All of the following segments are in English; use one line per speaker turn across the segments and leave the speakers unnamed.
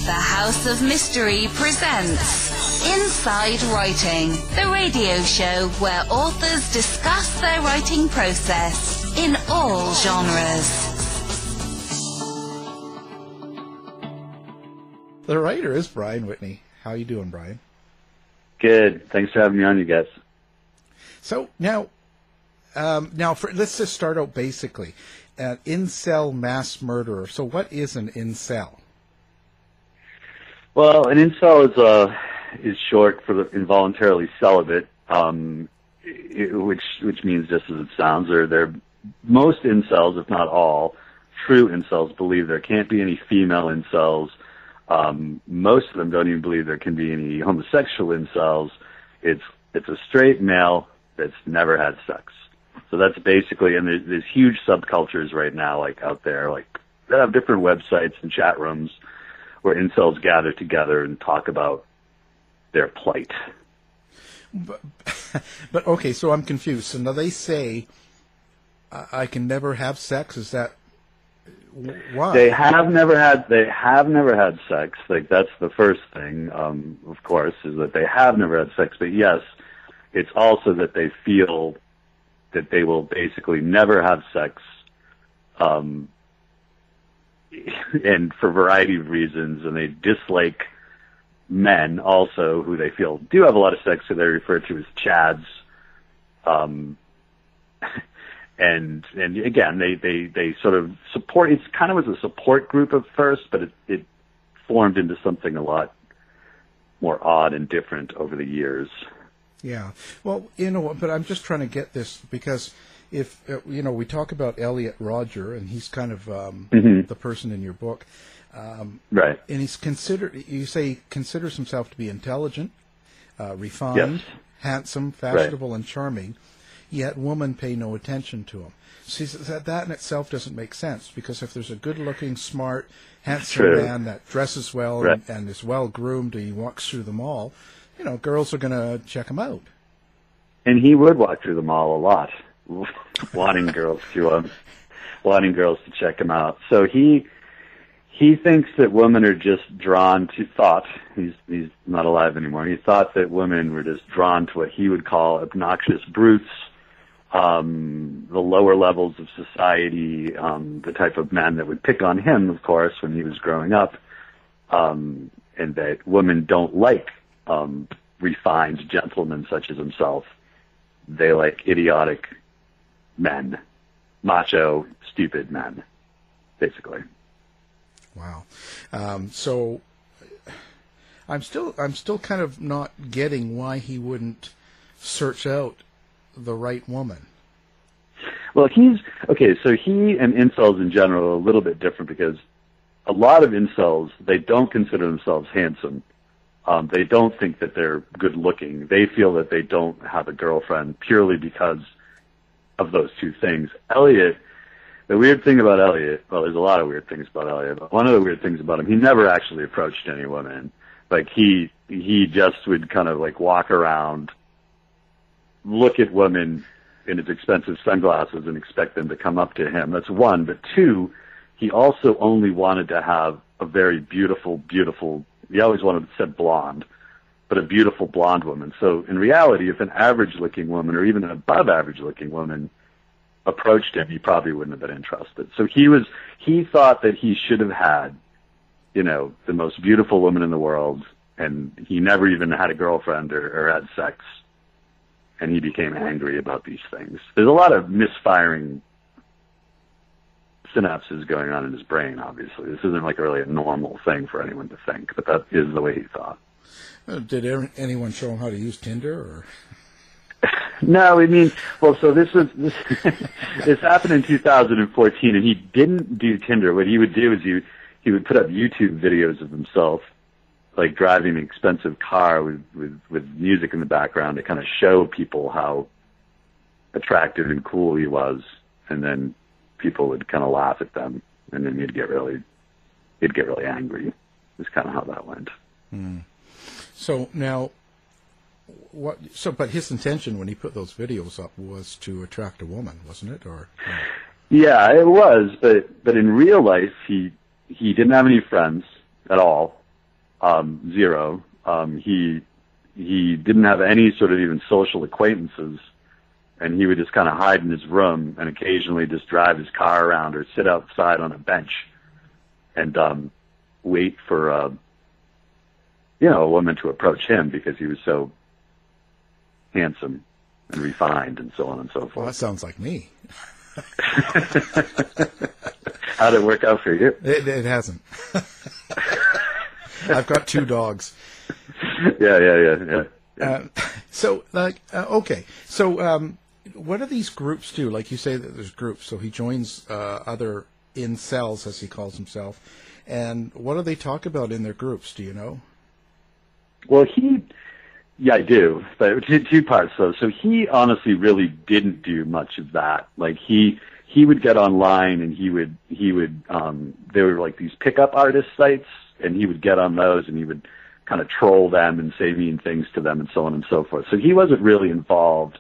The House of Mystery presents Inside Writing, the radio show where authors discuss their writing process in all genres.
The writer is Brian Whitney. How you doing, Brian?
Good. Thanks for having me on, you guys.
So now, let's just start out basically. An incel mass murderer. So what is an incel?
Well, an incel is short for the involuntarily celibate, which means just as it sounds. Most incels, if not all, true incels believe there can't be any female incels. Most of them don't even believe there can be any homosexual incels. It's a straight male that's never had sex. So that's basically, and there's huge subcultures right now, like out there, like that have different websites and chat rooms where incels gather together and talk about their plight.
But okay, so I'm confused. So now they say I can never have sex. Is that why?
They have never had sex. Like that's the first thing, of course, is that they have never had sex. But yes, it's also that they feel that they will basically never have sex, and for a variety of reasons, and they dislike men also who they feel do have a lot of sex, who they refer to as chads. And again, they sort of support, it's kind of as a support group at first, but it formed into something a lot more odd and different over the years. Yeah.
Well, but I'm just trying to get this because if, we talk about Elliot Rodger, and he's kind of the person in your book.
Right.
And he's considers himself to be intelligent, refined,
yes,
handsome, fashionable, and charming, yet women pay no attention to him. See, that in itself doesn't make sense, because if there's a good-looking, smart, handsome man that dresses well and is well-groomed, and he walks through the mall, girls are going to check him out.
And he would walk through the mall a lot, wanting girls to check him out. So he thinks that women are just drawn to he's not alive anymore. He thought that women were just drawn to what he would call obnoxious brutes, the lower levels of society, the type of men that would pick on him, of course, when he was growing up, and that women don't like refined gentlemen such as himself. They like idiotic men, macho, stupid men, basically.
Wow. So I'm still kind of not getting why he wouldn't search out the right woman.
Well, so he and incels in general are a little bit different, because a lot of incels, they don't consider themselves handsome. They don't think that they're good looking. They feel that they don't have a girlfriend purely because of those two things. Elliot, the weird thing about Elliot, well, there's a lot of weird things about Elliot, but one of the weird things about him, he never actually approached any women. Like, he just would kind of like walk around, look at women in his expensive sunglasses and expect them to come up to him. That's one. But two, he also only wanted to have a very beautiful, he always wanted to say blonde, but a beautiful blonde woman. So in reality, if an average-looking woman or even an above-average-looking woman approached him, he probably wouldn't have been interested. So he thought that he should have had, the most beautiful woman in the world, and he never even had a girlfriend or had sex, and he became angry about these things. There's a lot of misfiring synapses going on in his brain, obviously. This isn't like really a normal thing for anyone to think, but that is the way he thought.
Did anyone show him how to use Tinder, or?
No, so this happened in 2014, and he didn't do Tinder. What he would do is he would put up YouTube videos of himself, like driving an expensive car with music in the background to kind of show people how attractive and cool he was, and then people would kind of laugh at them, and then he'd get really angry. Is kind of how that went.
So now, but his intention when he put those videos up was to attract a woman, wasn't it? Or
yeah, it was. But in real life, he didn't have any friends at all. Zero. He didn't have any sort of even social acquaintances, and he would just kind of hide in his room and occasionally just drive his car around or sit outside on a bench and wait for a woman to approach him because he was so handsome and refined and so on and so forth.
Well, that sounds like me.
How'd it work out for you?
It hasn't. I've got 2 dogs.
Yeah.
So, okay. So, what do these groups do? Like you say that there's groups. So he joins other incels, as he calls himself. And what do they talk about in their groups? Do you know?
Well, I do. But two parts, though. So he honestly really didn't do much of that. Like he would get online and he would there were like these pickup artist sites, and he would get on those and he would kind of troll them and say mean things to them and so on and so forth. So he wasn't really involved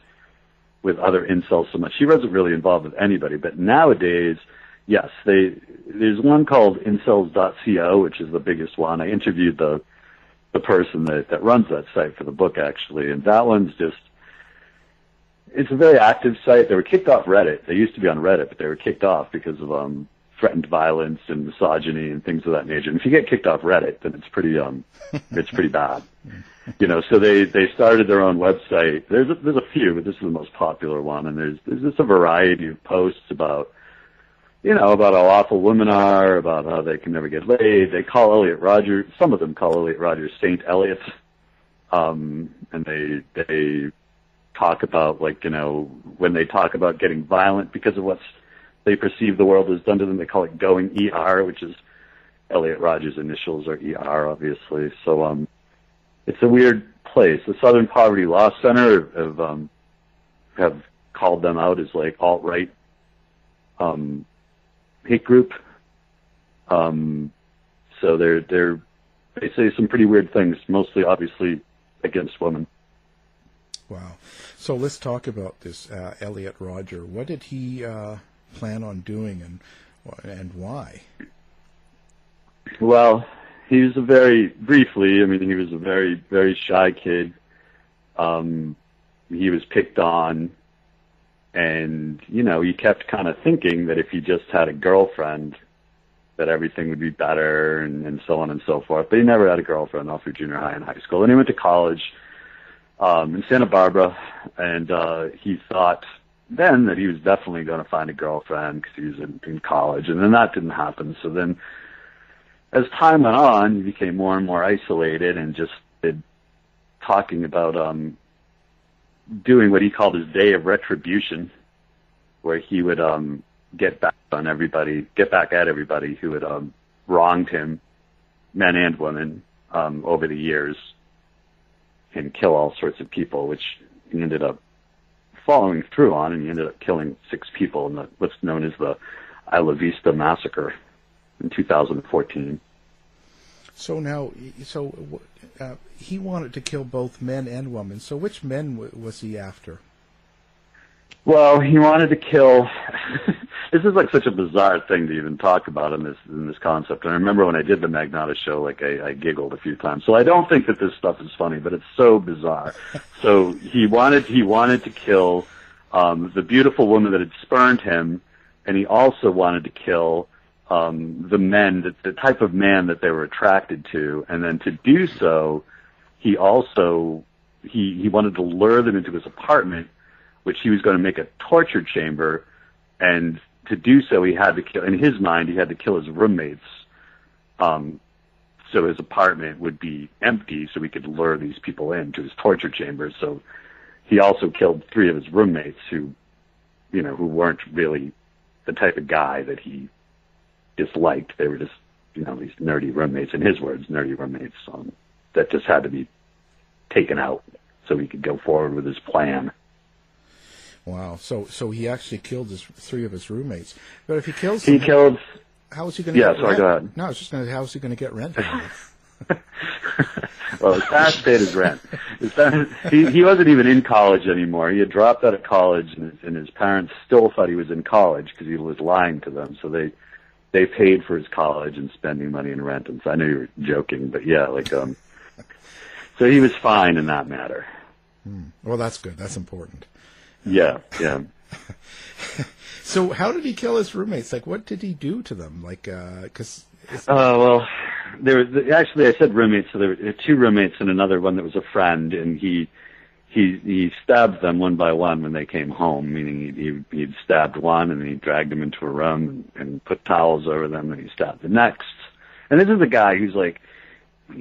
with other incels so much. He wasn't really involved with anybody. But nowadays, yes, there's one called incels.co, which is the biggest one. I interviewed the person that runs that site for the book, actually, and that one's just, it's a very active site. They were kicked off Reddit. They used to be on Reddit, but they were kicked off because of threatened violence and misogyny and things of that nature. And if you get kicked off Reddit, then it's pretty bad. So they started their own website. There's a few, but this is the most popular one, and there's just a variety of posts about about how awful women are, about how they can never get laid. They call Elliot Rodger, some of them call Elliot Rodger Saint Elliot, and they talk about, when they talk about getting violent because of what they perceive the world has done to them, they call it going ER, which is Elliot Rodger's initials are ER, obviously. So it's a weird place. The Southern Poverty Law Center have called them out as like alt-right hate group. So they say some pretty weird things, mostly obviously against women.
Wow. So let's talk about this Elliot Rodger. What did he plan on doing, and why?
Well, he was a very very shy kid. He was picked on, and he kept kind of thinking that if he just had a girlfriend, that everything would be better, and so on and so forth. But he never had a girlfriend all through junior high and high school. And he went to college in Santa Barbara, and he thought then that he was definitely going to find a girlfriend because he was in college, and then that didn't happen. So then, as time went on, he became more and more isolated, and just talking about doing what he called his day of retribution, where he would get back at everybody who had wronged him, men and women, over the years, and kill all sorts of people, which he ended up following through on, and he ended up killing 6 people in what's known as the Isla Vista Massacre in 2014.
So he wanted to kill both men and women. So which men was he after?
Well, he wanted to kill. This is like such a bizarre thing to even talk about in this concept. And I remember when I did the Magnata show, I giggled a few times. So I don't think that this stuff is funny, but it's so bizarre. So he wanted to kill the beautiful woman that had spurned him, and he also wanted to kill the men, the type of man that they were attracted to, and then to do so, he also he wanted to lure them into his apartment, which he was going to make a torture chamber, and to do so, he had to kill. In his mind, he had to kill his roommates, so his apartment would be empty, so he could lure these people into his torture chamber. So he also killed 3 of his roommates who weren't really the type of guy that he disliked. They were just, these nerdy roommates, in his words, nerdy roommates, that just had to be taken out so he could go forward with his plan.
Wow. So he actually killed 3 of his roommates. But if he kills
them,
how is he going to get rent?
Sorry, go ahead.
No, I was just going to, how is he going to get rent?
Well, his parents paid his rent. He wasn't even in college anymore. He had dropped out of college, and his parents still thought he was in college because he was lying to them. So they they paid for his college and spending money in rent. And so I know you were joking, but yeah, like, so he was fine in that matter.
Well, that's good. That's important.
Yeah.
So how did he kill his roommates? Like, what did he do to them? Like, because...
well, actually, I said roommates, so there were 2 roommates and another one that was a friend, and he stabbed them one by one when they came home, meaning he'd stabbed one, and then he dragged them into a room and put towels over them, and he stabbed the next. And this is a guy who's like, I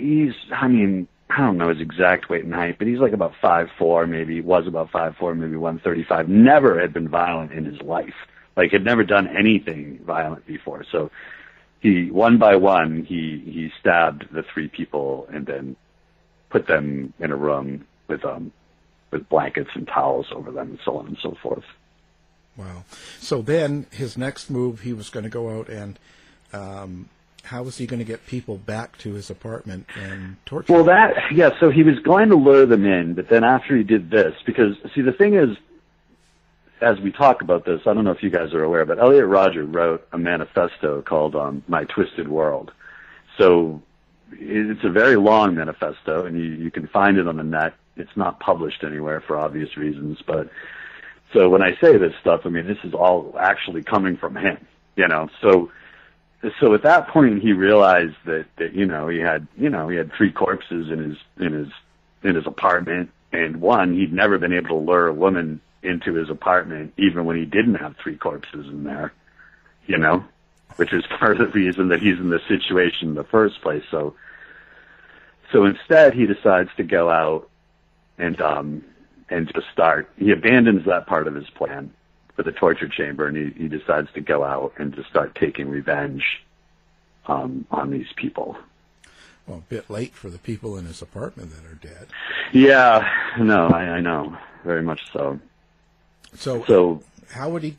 don't know his exact weight and height, but he's like about 5'4", maybe. He was about 5'4", maybe 135. Never had been violent in his life. Like, had never done anything violent before. So he, one by one, he stabbed the 3 people and then put them in a room with blankets and towels over them and so on and so forth.
Wow. So then his next move, he was going to go out and how was he going to get people back to his apartment and torture them?
Well, so he was going to lure them in, but then after he did this, because, see, the thing is, as we talk about this, I don't know if you guys are aware, but Elliot Rodger wrote a manifesto called My Twisted World. So it's a very long manifesto, and you can find it on the net. It's not published anywhere for obvious reasons, but so when I say this stuff, I mean, this is all actually coming from him, you know. So at that point, he realized that he had 3 corpses in his apartment, and one, he'd never been able to lure a woman into his apartment, even when he didn't have 3 corpses in there, you know, which is part of the reason that he's in this situation in the first place. So instead, he decides to go out and just start. He abandons that part of his plan for the torture chamber, and he decides to go out and just start taking revenge on these people.
Well, a bit late for the people in his apartment that are dead.
Yeah, no, I know, very much so.
So how would he?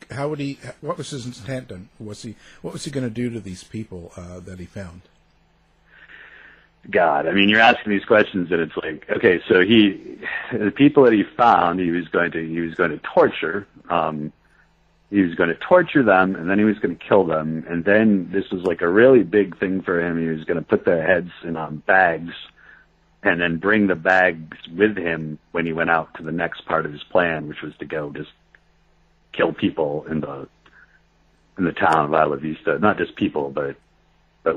What was his intent? And what was he going to do to these people that he found?
God, I mean, you're asking these questions, and it's like, okay, so the people that he found, he was going to torture. He was going to torture them, and then he was going to kill them, and then this was like a really big thing for him. He was going to put their heads in bags, and then bring the bags with him when he went out to the next part of his plan, which was to go just kill people in the town of Isla Vista. Not just people, but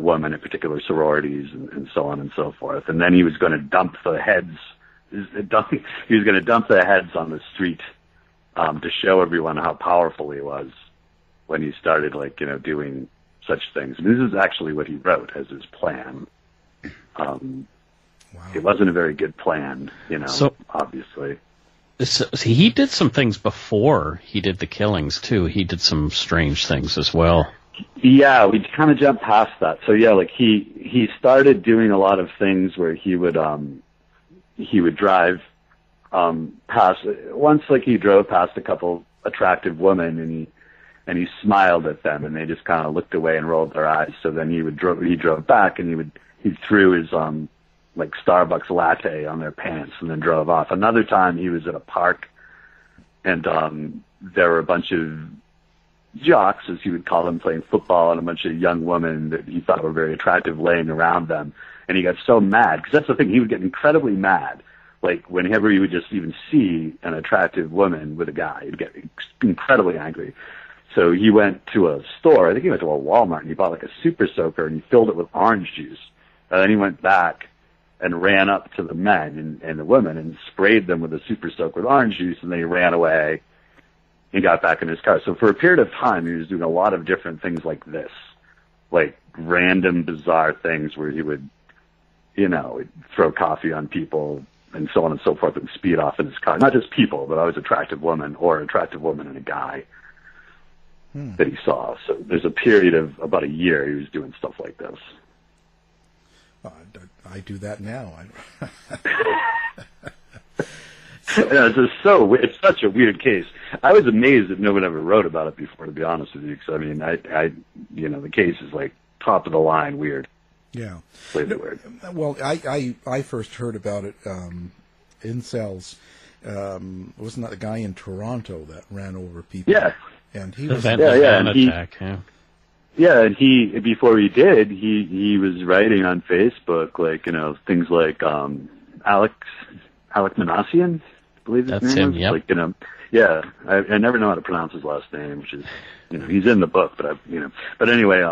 women in particular, sororities and so on and so forth. And then he was going to dump the heads. He was going to dump the heads on the street to show everyone how powerful he was when he started, doing such things. And this is actually what he wrote as his plan. Wow. It wasn't a very good plan, obviously.
So he did some things before he did the killings, too. He did some strange things as well.
Yeah, we kind of jumped past that. So yeah, he started doing a lot of things where he would drive past. Once, he drove past a couple attractive women, and he smiled at them, and they just kind of looked away and rolled their eyes. So then he drove back, and he threw his Starbucks latte on their pants and then drove off. Another time he was at a park, and there were a bunch of jocks, as he would call them, playing football, and a bunch of young women that he thought were very attractive laying around them. And he got so mad, because that's the thing, he would get incredibly mad. Whenever he would just even see an attractive woman with a guy, he'd get incredibly angry. So he went to a store, I think he went to a Walmart, and he bought a super soaker, and he filled it with orange juice. And then he went back and ran up to the men and the women and sprayed them with a super soaker with orange juice, and then he ran away and got back in his car. So for a period of time, he was doing a lot of different things like this, random, bizarre things where he would, throw coffee on people and so on and so forth and speed off in his car. Not just people, but always attractive women or attractive woman and a guy that he saw. So there's a period of about a year he was doing stuff like this.
I do that now.
It's such a weird case. I was amazed that no one ever wrote about it before, to be honest with you. Because the case is top of the line weird.
Yeah.
Weird.
Well, I first heard about it. Incels. Wasn't that the guy in Toronto that ran over people?
Yeah.
And he was
attack. Yeah.
Yeah, and before he did, he was writing on Facebook, like, things like Alec Manassian, I believe his
That's
name
him,
was.
yep.
Like, yeah, I never know how to pronounce his last name, which is, he's in the book, but but anyway,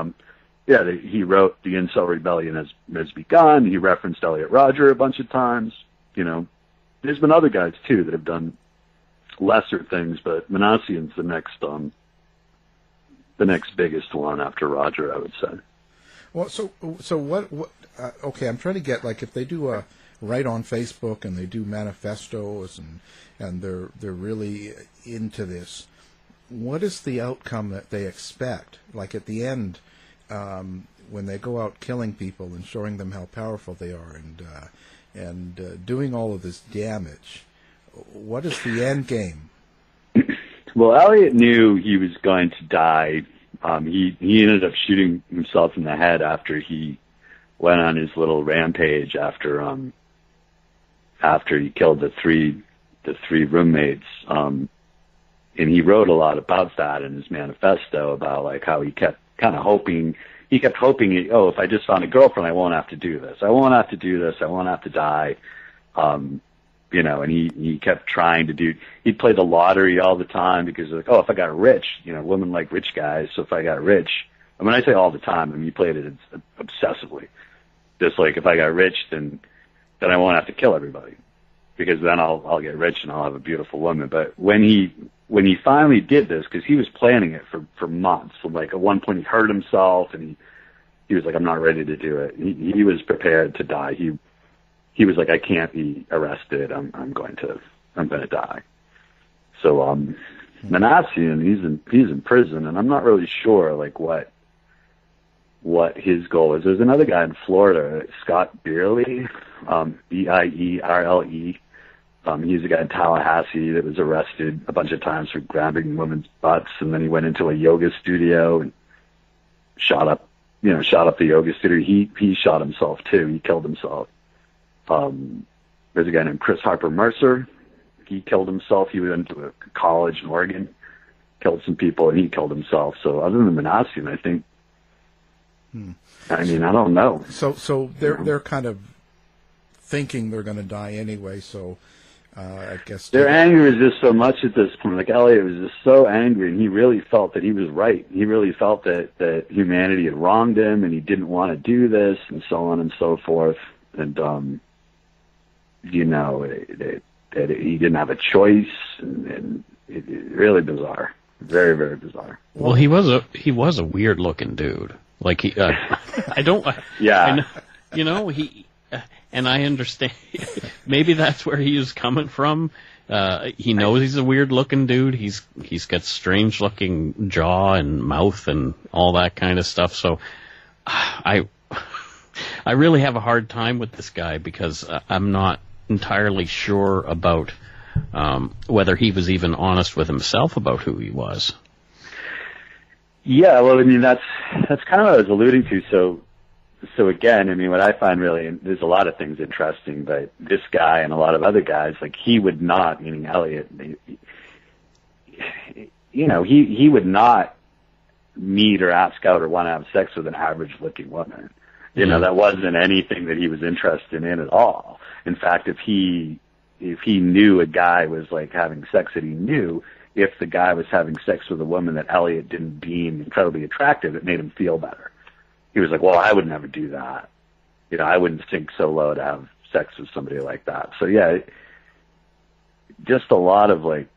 he wrote The Incel Rebellion has begun. He referenced Elliot Rodger a bunch of times. There's been other guys too that have done lesser things, but Manassian's the next biggest one after Rodger, I would say.
Well, so what? Okay, I'm trying to get, like, if they do a write on Facebook and they do manifestos and they're really into this, what is the outcome that they expect? Like at the end, when they go out killing people and showing them how powerful they are and doing all of this damage, what is the end game?
Well, Elliot knew he was going to die. He ended up shooting himself in the head after he went on his little rampage after he killed the three roommates. And he wrote a lot about that in his manifesto, about like how he kept hoping, if I just found a girlfriend, I won't have to do this. I won't have to die. And he kept trying to he'd play the lottery all the time because like, if I got rich, women like rich guys. So if I got rich, and when I say all the time, I mean, he played it obsessively. Just like, if I got rich, then I won't have to kill everybody because then I'll get rich and I'll have a beautiful woman. But when he finally did this, because he was planning it for months, so like at one point he hurt himself and he was like, I'm not ready to do it. He was prepared to die. He was like, I can't be arrested. I'm going to die. So, Manassian, he's in prison, and I'm not really sure like what his goal is. There's another guy in Florida, Scott Bierle, Bierle. He's a guy in Tallahassee that was arrested a bunch of times for grabbing women's butts, and then he went into a yoga studio and shot up the yoga studio. He shot himself too. He killed himself. There's a guy named Chris Harper Mercer. He killed himself. He went to a college in Oregon, killed some people, and he killed himself. So other than Manassian, I think, I mean, I don't know.
So they're kind of thinking they're going to die anyway. So I guess
their anger is just so much at this point. Like Elliot was just so angry, and he really felt that he was right. He really felt that humanity had wronged him, and he didn't want to do this, and so on and so forth. And that he didn't have a choice, and it really bizarre, very, very bizarre.
Well, he was a weird looking dude. Like I don't.
Yeah.
And I understand. Maybe that's where he was coming from. He knows he's a weird looking dude. He's got strange looking jaw and mouth and all that kind of stuff. So I really have a hard time with this guy because I'm not entirely sure about whether he was even honest with himself about who he was.
Yeah, well, I mean, that's kind of what I was alluding to. So again, I mean, what I find really, and there's a lot of things interesting, but this guy and a lot of other guys, like he would not, meaning Elliot, he would not meet or ask out or want to have sex with an average looking woman. That wasn't anything that he was interested in at all. In fact, if he knew a guy was like having sex that he knew, if the guy was having sex with a woman that Elliot didn't deem incredibly attractive, it made him feel better. He was like, well, I would never do that. I wouldn't sink so low to have sex with somebody like that. So yeah, just a lot of like,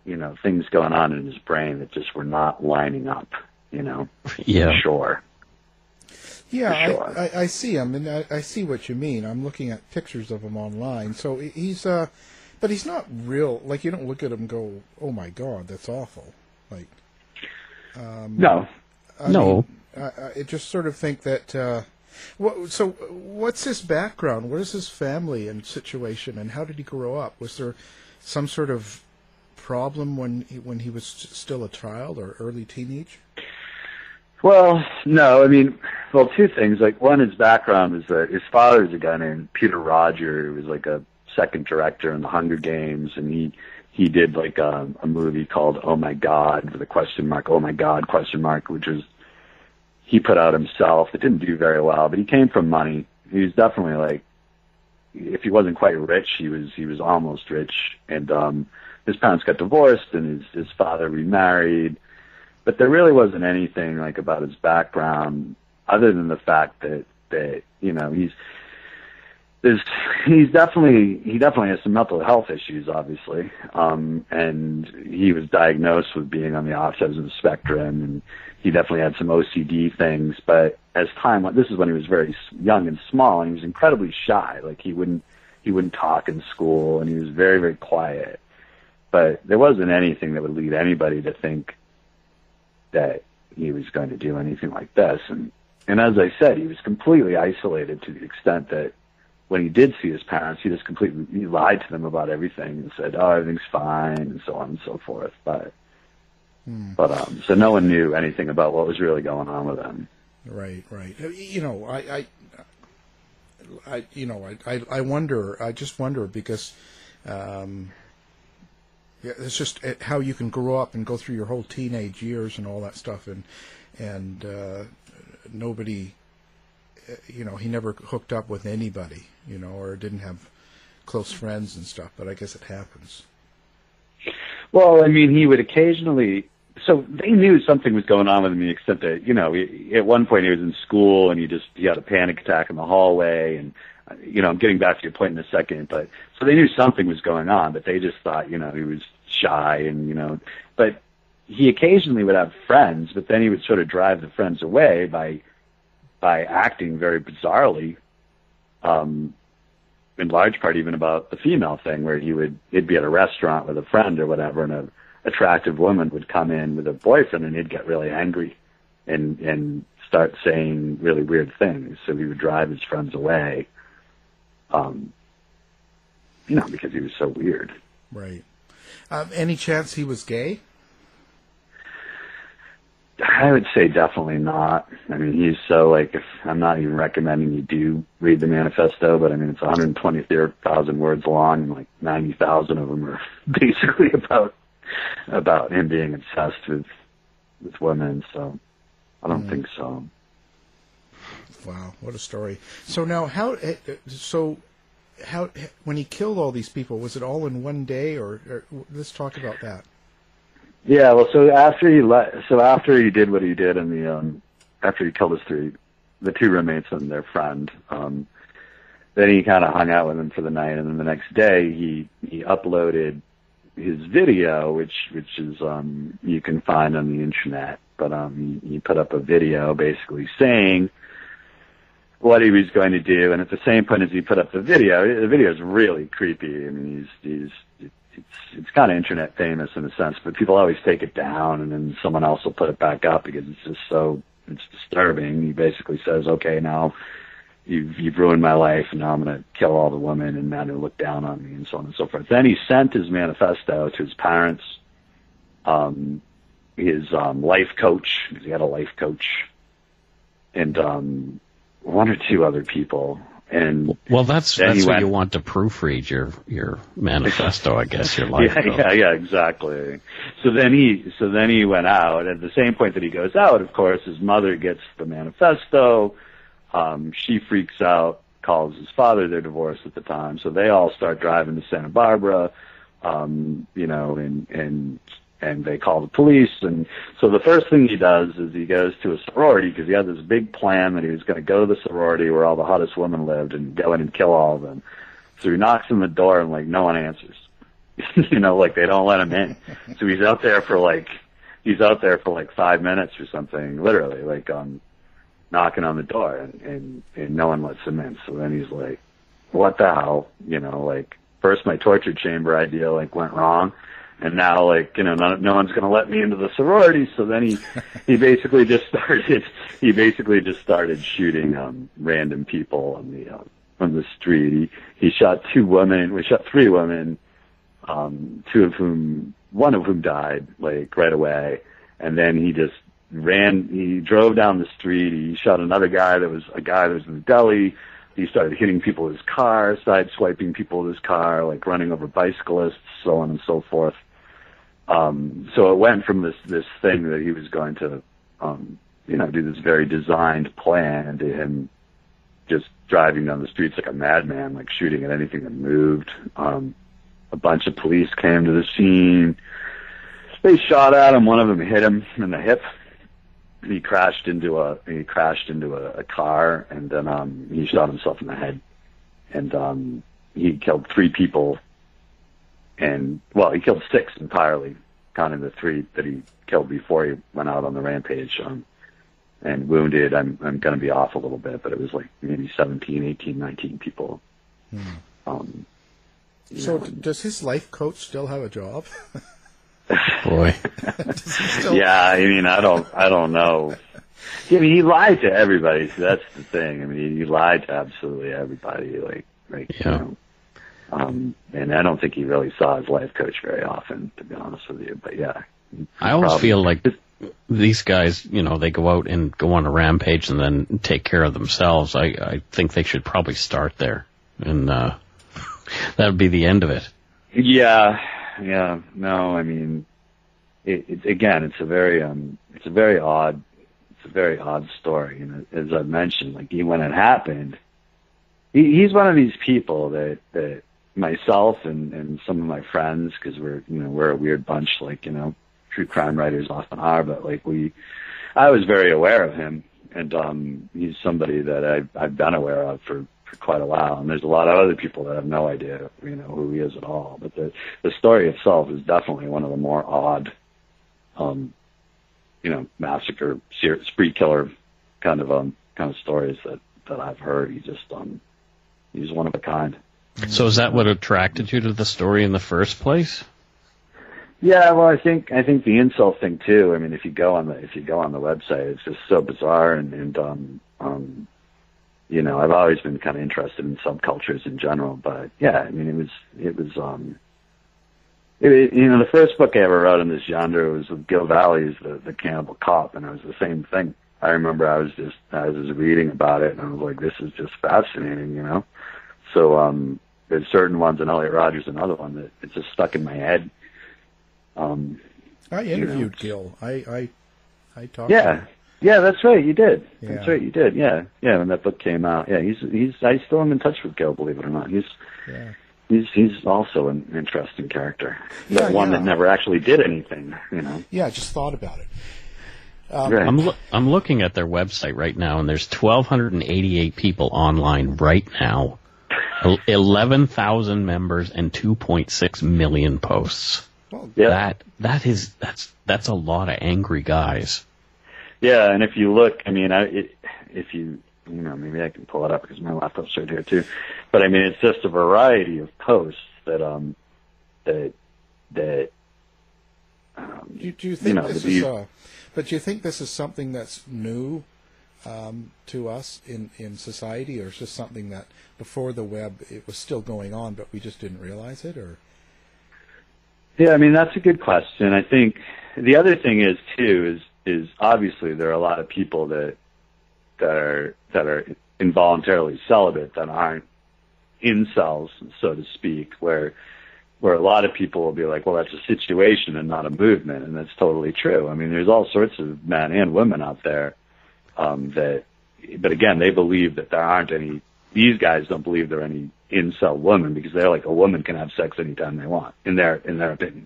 things going on in his brain that just were not lining up,
Yeah.
For sure.
Yeah,
Sure.
I see. I mean, I see what you mean. I'm looking at pictures of him online. So he's, but he's not real. Like, you don't look at him and go, oh my God, that's awful. Like,
No.
I mean, I just sort of think that, so what's his background? What is his family and situation, and how did he grow up? Was there some sort of problem when he was still a child or early teenage?
Well, no, I mean, two things. Like, one, his background is that his father is a guy named Peter Rodger, who was like a second director in the Hunger Games, and he did like a movie called Oh My God with a question mark, Oh My God, question mark, which was he put out himself. It didn't do very well, but he came from money. He was definitely like, if he wasn't quite rich, he was almost rich. And his parents got divorced, and his father remarried. But there really wasn't anything like about his background other than the fact that you know, he definitely has some mental health issues, obviously. And he was diagnosed with being on the autism spectrum, and he definitely had some OCD things. But as time went, this is when he was very young and small, and he was incredibly shy. Like he wouldn't talk in school, and he was very, very quiet. But there wasn't anything that would lead anybody to think that he was going to do anything like this. And as I said, he was completely isolated to the extent that when he did see his parents, he lied to them about everything and said, "Oh, everything's fine," and so on and so forth. But so no one knew anything about what was really going on with him.
Right. You know, I wonder. I just wonder because it's just how you can grow up and go through your whole teenage years and all that stuff, and nobody, you know, he never hooked up with anybody, you know, or didn't have close friends and stuff, but I guess it happens.
Well, I mean, he would occasionally, so they knew something was going on with him to the extent that, you know, at one point he was in school and he had a panic attack in the hallway, and, you know, I'm getting back to your point in a second, but, so they knew something was going on, but they just thought, you know, he was shy and, you know, but he occasionally would have friends, but then he would sort of drive the friends away by acting very bizarrely, in large part even about the female thing, where he'd be at a restaurant with a friend or whatever, and an attractive woman would come in with a boyfriend, and he'd get really angry and start saying really weird things. So he would drive his friends away, you know, because he was so weird.
Right. Any chance he was gay?
I would say definitely not. I mean, he's so, like, I'm not even recommending you do read the manifesto, but I mean, it's 120,000 words long, and like 90,000 of them are basically about him being obsessed with women. So I don't think so.
Wow, what a story. So now, how when he killed all these people, was it all in one day, or let's talk about that.
Yeah, well, so after he did what he did, and after he killed the two roommates and their friend, then he kind of hung out with them for the night, and then the next day he uploaded his video, which is you can find on the internet, but he put up a video basically saying what he was going to do, and at the same point as he put up the video is really creepy. I mean, it's kind of internet famous in a sense, but people always take it down, and then someone else will put it back up because it's disturbing. He basically says, "Okay, now you've ruined my life, and now I'm going to kill all the women and men who look down on me," and so on and so forth. Then he sent his manifesto to his parents, his life coach, because he had a life coach, and one or two other people. And
well, that's what you want to proofread your manifesto, I guess. Your life.
Yeah, exactly. So then he went out. At the same point that he goes out, of course, his mother gets the manifesto. She freaks out, calls his father. They're divorced at the time, so they all start driving to Santa Barbara. You know, and they call the police. And so the first thing he does is he goes to a sorority, because he had this big plan that he was going to go to the sorority where all the hottest women lived and go in and kill all of them. So he knocks on the door, and like no one answers. You know, like they don't let him in. So he's out there for like 5 minutes or something, literally, like knocking on the door, and no one lets him in. So then he's like, what the hell? You know, like, first my torture chamber idea like went wrong, and now, like, you know, no one's going to let me into the sorority. So then he basically just started shooting random people on the street. He shot three women, one of whom died like right away, and then he just he drove down the street. He shot another guy that was in the deli. He started hitting people with his car, sideswiping people with his car, like running over bicyclists, so on and so forth. So it went from this thing that he was going to, do this very designed plan into him just driving down the streets like a madman, like shooting at anything that moved. A bunch of police came to the scene. They shot at him. One of them hit him in the hip. He crashed into a car, and then he shot himself in the head. And he killed 3 people, and he killed 6 entirely, counting the 3 that he killed before he went out on the rampage. And wounded, I'm going to be off a little bit, but it was like maybe 17, 18, 19 people.
So does his life coach still have a job?
Boy.
Yeah, I mean, I don't know. I mean, he lied to everybody, so that's the thing. I mean, he lied to absolutely everybody, and I don't think he really saw his life coach very often, to be honest with you. But yeah.
I always feel like these guys, they go out and go on a rampage and then take care of themselves. I think they should probably start there, and that would be the end of it.
Yeah. No, I mean, it's a very odd story. And as I've mentioned, like when it happened, he's one of these people that myself and some of my friends, because we're a weird bunch, true crime writers often are, but I was very aware of him, and he's somebody that I've been aware of for quite a while, and there's a lot of other people that have no idea, who he is at all. But the story itself is definitely one of the more odd, massacre, spree killer kind of stories that I've heard. He's one of a kind.
So is that what attracted you to the story in the first place?
Yeah, well, I think the incel thing too. I mean, if you go on the website, it's just so bizarre, and I've always been kind of interested in subcultures in general. But yeah, I mean, it was the first book I ever wrote in this genre was with Gil Valle's the Cannibal Cop, and it was the same thing. I remember I was just reading about it, and I was like, this is just fascinating, So there's certain ones, and Elliot Rodger's another one that it's just stuck in my head.
I interviewed Gil. I talked.
Yeah, yeah, that's right. You did.
Yeah.
That's right. You did. Yeah, yeah. When that book came out, yeah, I still am in touch with Gil. Believe it or not, he's also an interesting character. One that never actually did anything.
Yeah, I just thought about it.
Right.
I'm looking at their website right now, and there's 1,288 people online right now, 11,000 members, and 2.6 million posts.
Well,
yeah.
That's a lot of angry guys.
Yeah, and if you look, I mean, maybe I can pull it up because my laptop's right here too. But I mean, it's just a variety of posts that do
you think this is? But do you think this is something that's new to us in society, or is this something that before the web it was still going on, but we just didn't realize it, or?
Yeah, I mean, that's a good question. I think the other thing is too is obviously there are a lot of people that are involuntarily celibate that aren't incels, so to speak, where a lot of people will be like, well, that's a situation and not a movement, and that's totally true. I mean, there's all sorts of men and women out there but again, they believe that there aren't any. These guys don't believe there are any incel women because they're like, a woman can have sex anytime they want, in their opinion.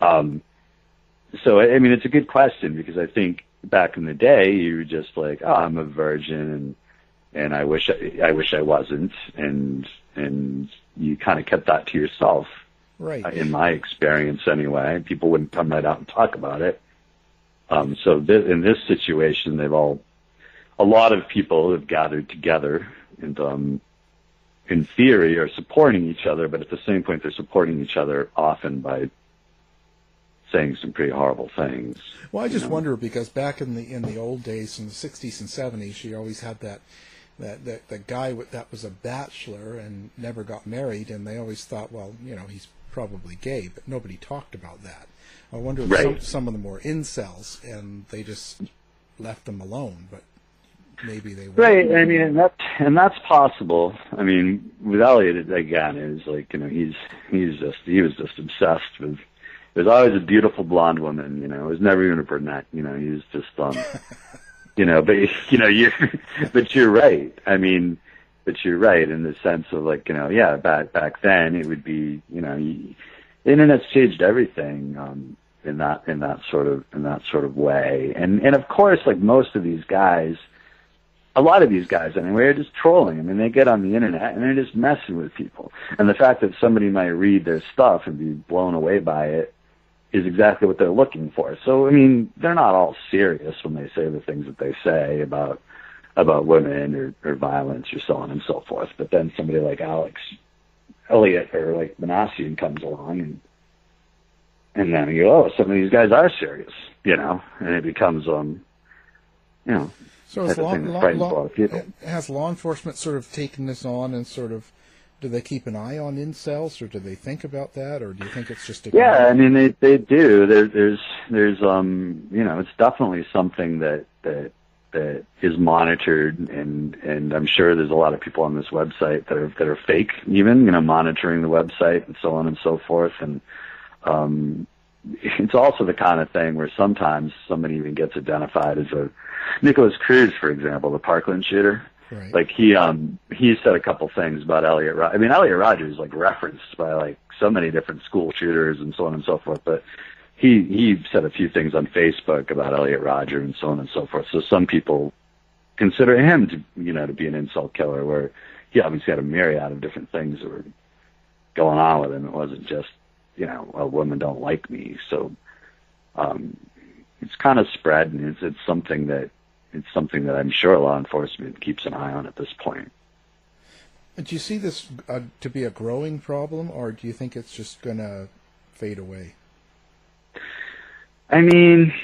So I mean, it's a good question, because I think back in the day you were just like, oh, I'm a virgin and I wish I wasn't, and you kind of kept that to yourself.
Right.
In my experience, anyway, people wouldn't come right out and talk about it. So in this situation, a lot of people have gathered together and, in theory, are supporting each other, but at the same point, they're supporting each other often by saying some pretty horrible things.
Well, I just wonder, because back in the old days, in the 60s and 70s, you always had that guy that was a bachelor and never got married, and they always thought, well, he's probably gay, but nobody talked about that. I wonder if some of them were incels and they just left them alone, but maybe they weren't. Right.
I mean, that's possible. I mean, with Elliot, again, it was like, he was just obsessed with. There's always a beautiful blonde woman, it was never even a brunette, he was just but you're right. I mean, but you're right in the sense of like, back then it would be, the internet's changed everything, in that sort of way. And of course, like most of these guys, a lot of these guys anyway, are just trolling. I mean, they get on the internet and they're just messing with people. And the fact that somebody might read their stuff and be blown away by it is exactly what they're looking for. So, I mean, they're not all serious when they say the things that they say about women or violence or so on and so forth. But then somebody like Elliot or like Manassian comes along and then you go, oh, some of these guys are serious, and it becomes,
So has law enforcement sort of taken this on and sort of, do they keep an eye on incels, or do they think about that, or do you think it's just a...
Yeah, I mean, they do. There's it's definitely something that is monitored, and I'm sure there's a lot of people on this website that are fake, even, monitoring the website and so on and so forth, and it's also the kind of thing where sometimes somebody even gets identified as a Nicholas Cruz, for example, the Parkland shooter.
Right.
Like he said a couple things about Elliot Rodger. I mean, Elliot Rodger is like referenced by like so many different school shooters and so on and so forth. But he said a few things on Facebook about Elliot Rodger and so on and so forth. So some people consider him to be an incel killer, where he obviously had a myriad of different things that were going on with him. It wasn't just a woman don't like me. So it's kind of spread, and it's something that I'm sure law enforcement keeps an eye on at this point.
Do you see this to be a growing problem, or do you think it's just going to fade away?
I mean,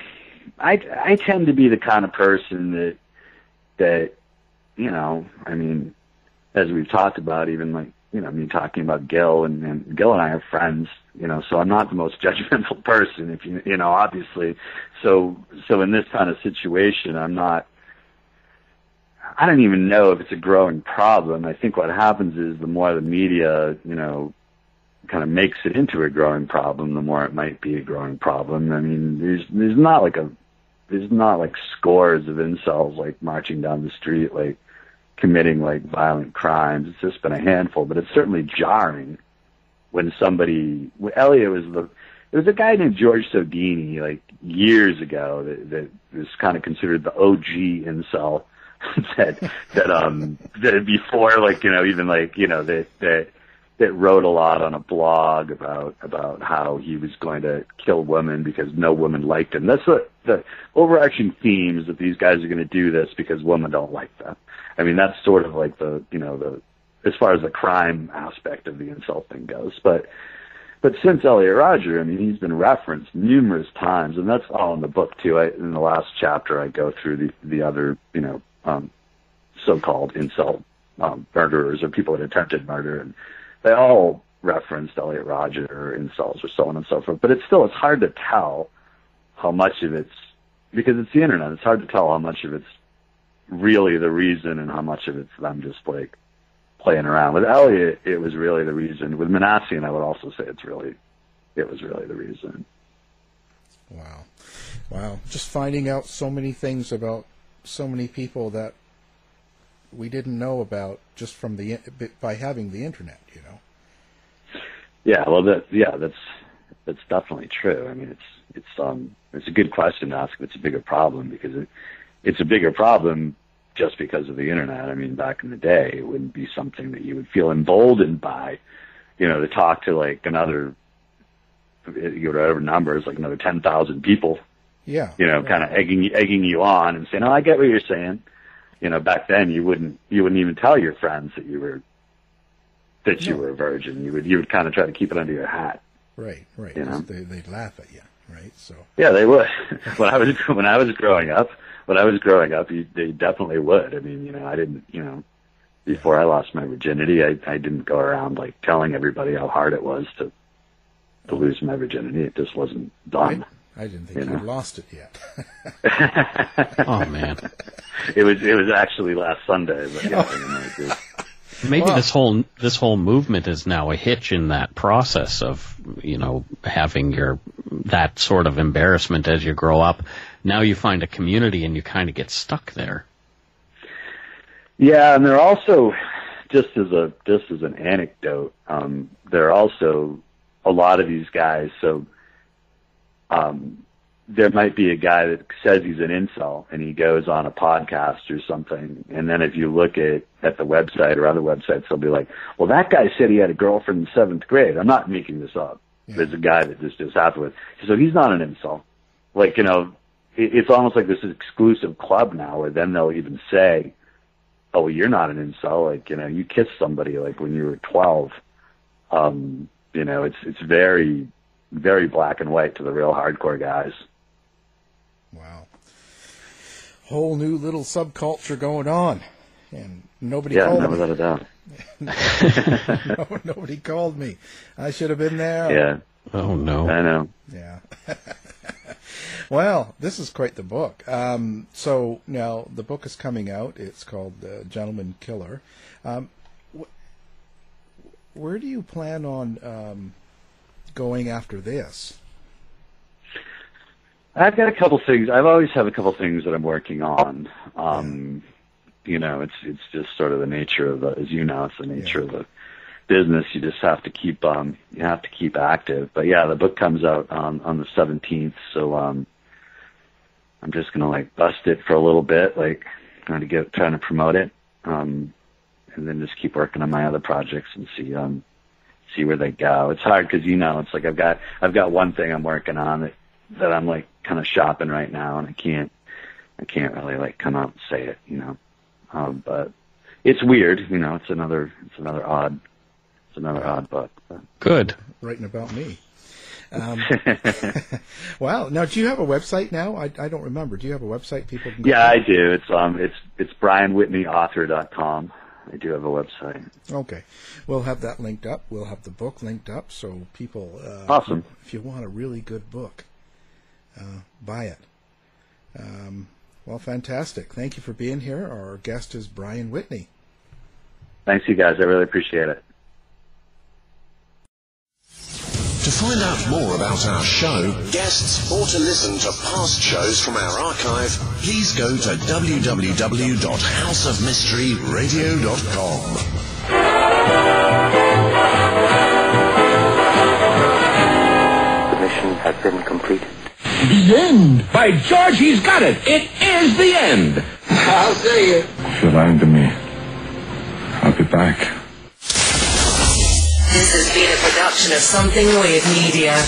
I tend to be the kind of person that I mean, as we've talked about, even like, me talking about Gil, and Gil and I are friends, so I'm not the most judgmental person, if obviously. So in this kind of situation, I don't even know if it's a growing problem. I think what happens is the more the media, kind of makes it into a growing problem, the more it might be a growing problem. I mean, there's not like scores of incels like marching down the street, like committing like violent crimes. It's just been a handful, but it's certainly jarring when Elliot was a guy named George Sodini, like years ago, that was kind of considered the OG incel, that before, like, even like, that wrote a lot on a blog about how he was going to kill women because no woman liked him. That's the overarching theme, is that these guys are going to do this because women don't like them. I mean, that's sort of like the as far as the crime aspect of the incel thing goes. But since Elliot Rodger, I mean, he's been referenced numerous times, and that's all in the book too. In the last chapter, I go through the other, so-called incel murderers, or people that attempted murder, and they all referenced Elliot Rodger or incels or so on and so forth. But it's hard to tell how much of it's, because it's the internet, it's hard to tell how much of it's really the reason and how much of it's them just like playing around. With Elliot, it was really the reason. With Manassian, I would also say it was really the reason.
Wow. Just finding out so many things about so many people that we didn't know about just by having the internet,
Yeah, well, that's definitely true. I mean, it's a good question to ask if it's a bigger problem, because it's a bigger problem just because of the internet. I mean, back in the day, it wouldn't be something that you would feel emboldened by, to talk to like another, whatever numbers, like another 10,000 people.
Yeah.
Kind of egging you on and saying, "Oh, I get what you're saying." Back then you wouldn't even tell your friends that you were a virgin. You would kind of try to keep it under your hat.
Right. They'd laugh at you, right? So.
Yeah, they would. when I was growing up, they definitely would. I mean, I didn't, before I lost my virginity, I didn't go around like telling everybody how hard it was to lose my virginity. It just wasn't done.
I didn't think you'd lost it yet.
Oh man,
it was actually last Sunday. But yeah,
maybe this whole movement is now a hitch in that process of having that sort of embarrassment as you grow up. now you find a community and you kind of get stuck there.
Yeah, and they're also, just as an anecdote, there are also a lot of these guys. So there might be a guy that says he's an incel, and he goes on a podcast or something, and then if you look at the website or other websites, they'll be like, well, that guy said he had a girlfriend in 7th grade. I'm not making this up. Yeah. There's a guy that this just happened with. So he's not an incel. Like, it's almost like this exclusive club now, where then they'll even say, oh, well, you're not an incel. Like, you kissed somebody like when you were 12. It's very, very black and white to the real hardcore guys.
Wow. Whole new little subculture going on. And nobody
called me.
Yeah,
never let it down.
Nobody called me. I should have been there.
Yeah.
Oh, no.
I know.
Yeah. Well, this is quite the book. So now the book is coming out. It's called Gentleman Killer. Where do you plan on going after this?
I've got a couple things. I've always have a couple things that I'm working on. It's just sort of the nature of it's the nature of the business. You just have to keep active. But yeah, the book comes out on the 17th. So I'm just gonna bust it for a little bit, trying to promote it, and then just keep working on my other projects and see where they go. It's hard because it's like I've got one thing I'm working on that I'm kind of shopping right now, and I can't really come out and say it, but it's weird, it's another odd book. But.
Good.
Writing about me. Wow. Now, do you have a website now? I don't remember. Do you have a website people can go to?
I do. It's brianwhitneyauthor.com. I do have a website.
Okay. We'll have that linked up. We'll have the book linked up, so people,
awesome.
If you want a really good book, buy it. Well, fantastic. Thank you for being here. Our guest is Brian Whitney.
Thanks, you guys. I really appreciate it.
To find out more about our show, guests, or to listen to past shows from our archive, please go to www.houseofmysteryradio.com.
The mission has been completed.
The end! By George, he's got it! It is the end! I'll see you.
If you're lying to me, I'll be back.
This has been a production of Something Weird Media.